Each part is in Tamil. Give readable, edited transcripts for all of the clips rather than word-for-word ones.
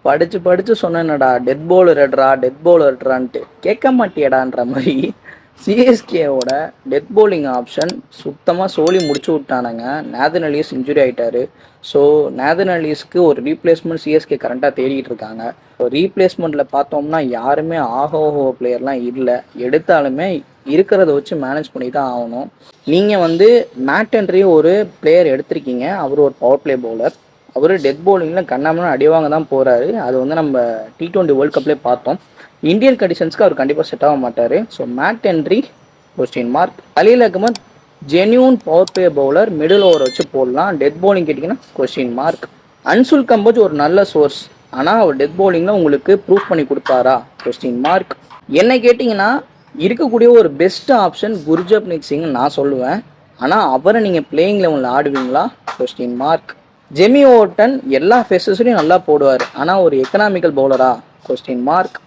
படிச்சு படிச்சு சொன்னேனடா டெத் பவுலர்டா டெத் பவுலர்டான்ட்டு கேட்க மாட்டியடான்ற மாதிரி சிஎஸ்கேவோட டெத் பவுலிங் ஆப்ஷன் சுத்தமாக சோலி முடிச்சு விட்டானுங்க. நேதன் எலியஸ் இன்ஜுரி ஆகிட்டாரு. ஸோ நேதன் எலியஸ்க்கு ஒரு ரீப்ளேஸ்மெண்ட் சிஎஸ்கே கரண்ட்டாக தேடிட்டு இருக்காங்க. ஸோ ரீப்ளேஸ்மெண்ட்டில் பார்த்தோம்னா யாருமே ஆகோஹோ பிளேயர்லாம் இல்லை. எடுத்தாலுமே இருக்கிறத வச்சு மேனேஜ் பண்ணி தான் ஆகணும். நீங்கள் வந்து மேட் ஹென்ரி ஒரு பிளேயர் எடுத்திருக்கீங்க. அவர் ஒரு பவர் பிளே பவுலர். அவர் டெத் பவுலிங்கில் கண்ணாமண்ணா அடிவாங்க தான் போகிறாரு. அது வந்து நம்ம T20 வேர்ல்ட் கப்லேயே பார்த்தோம். இந்தியன் கண்டிஷன்ஸ்க்கு அவர் கண்டிப்பாக செட் ஆக மாட்டார். So Matt Henry question mark. Khaleel Ahmed genuine power play bowler, middle over வச்சு போடலாம். டெத் பவுலிங் கேட்டிங்கன்னா கொஸ்டின் மார்க். அன்சுல் கம்போஜ் ஒரு நல்ல சோர்ஸ், ஆனால் அவர் டெத் பவுலிங்கில் உங்களுக்கு ப்ரூவ் பண்ணி கொடுப்பாரா கொஸ்டின் மார்க். என்ன கேட்டிங்கன்னா இருக்கக்கூடிய ஒரு பெஸ்ட் ஆப்ஷன் குர்ஜப்னீத் சிங் நான் சொல்லுவேன். ஆனால் அவரை நீங்கள் பிளேயிங் லெவலில் ஆடுவீங்களா கொஸ்டின் மார்க். ஜெமி ஓவர்டன் எல்லா ஃபேஸஸ்லையும் நல்லா போடுவார், ஆனால் ஒரு எக்கனாமிக்கல் பவுலரா கொஸ்டின் மார்க்.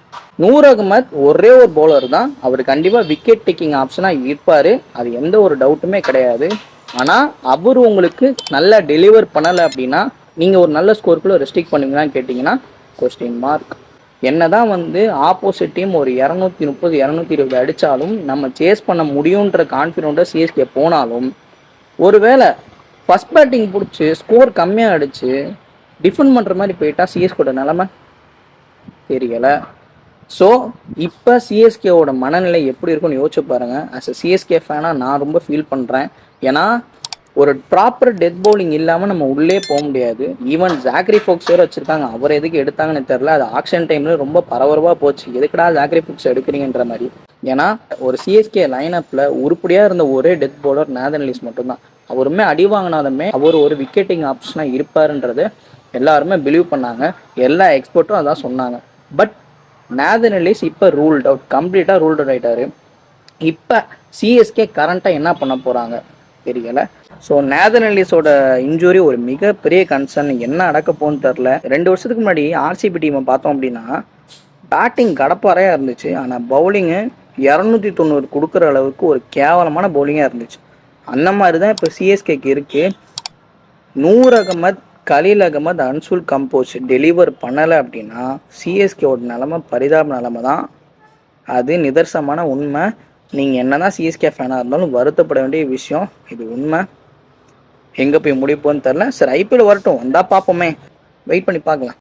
நூர் அகமத் ஒரே ஒரு பவுலர் தான், அவர் கண்டிப்பாக விக்கெட் டேக்கிங் ஆப்ஷனாக இருப்பார், அது எந்த ஒரு டவுட்டுமே கிடையாது. ஆனால் அவர் உங்களுக்கு நல்லா டெலிவர் பண்ணலை அப்படின்னா நீங்கள் ஒரு நல்ல ஸ்கோருக்குள்ளே ரெஸ்ட்ரிக்ட் பண்ணுவீங்களான்னு கேட்டிங்கன்னா கொஸ்டின் மார்க். என்ன தான் வந்து ஆப்போசிட் டீம் ஒரு 230 220 அடித்தாலும் நம்ம சேஸ் பண்ண முடியுன்ற கான்ஃபிடென்ட்டாக சிஎஸ்கே போனாலும், ஒருவேளை ஃபஸ்ட் பேட்டிங் பிடிச்சி ஸ்கோர் கம்மியாக அடித்து டிஃபெண்ட் பண்ணுற மாதிரி போயிட்டா சிஎஸ்கேவோட நிலமை தெரியலை. ஸோ இப்போ சிஎஸ்கேவோட மனநிலை எப்படி இருக்குன்னு யோசிச்சு பாருங்கள். ஆஸ் அ சிஎஸ்கே ஃபேனாக நான் ரொம்ப ஃபீல் பண்ணுறேன். ஏன்னா ஒரு ப்ராப்பர் டெத் பவுலிங் இல்லாமல் நம்ம உள்ளே போக முடியாது. ஈவன் ஜாக்ரி ஃபோக்ஸ் வேறு வச்சுருக்காங்க, அவர் எதுக்கு எடுத்தாங்கன்னு தெரில. அது ஆக்ஷன் டைமில் ரொம்ப பரபரப்பாக போச்சு, எதுக்கடா ஜாக்ரி ஃபோக்ஸ் எடுக்கிறீங்கன்ற மாதிரி. ஏன்னா ஒரு சிஎஸ்கே லைனப்பில் உருப்படியாக இருந்த ஒரே டெத் பவுலர் நேதன் எலியஸ் மட்டும்தான். அவருமே அடி வாங்கினாலுமே அவர் ஒரு விக்கெட்டிங் ஆப்ஷனாக இருப்பாருன்றது எல்லாருமே பிலீவ் பண்ணாங்க. எல்லா எக்ஸ்பர்ட்டும் அதான் சொன்னாங்க. பட் நேதன் எலியஸ் இப்போ ரூல்ட் அவுட், கம்ப்ளீட்டாக ரூல்ட் அவுட் ஆகிட்டாரு. இப்போ சிஎஸ்கே கரண்ட்டாக என்ன பண்ண போகிறாங்க தெரியல. ஸோ நேதன் எலியஸோட இன்ஜுரி ஒரு மிகப்பெரிய கன்சர்ன். என்ன நடக்க போகுன்னு தெரில. 2 வருஷத்துக்கு முன்னாடி ஆர்சிபி டீமை பார்த்தோம் அப்படின்னா பேட்டிங் கடப்பாறையாக இருந்துச்சு, ஆனால் பவுலிங்கு 290 கொடுக்குற அளவுக்கு ஒரு கேவலமான பவுலிங்காக இருந்துச்சு. அந்த மாதிரி தான் இப்போ சிஎஸ்கேக்கு இருக்குது. நூர் அகமத், கலீல் அகமத், அன்சுல் கம்போஸ் டெலிவர் பண்ணலை அப்படின்னா சிஎஸ்கேவோட நிலமை பரிதாப நிலமை தான். அது நிதர்சனமான உண்மை. நீங்கள் என்ன தான் சிஎஸ்கே ஃபேனாக இருந்தாலும் வருத்தப்பட வேண்டிய விஷயம் இது. உண்மை எங்கே போய் முடிப்போன்னு தெரில. சரி, ஐபிஎல் வரட்டும், வந்தால் பார்ப்போமே, வெயிட் பண்ணி பார்க்கலாம்.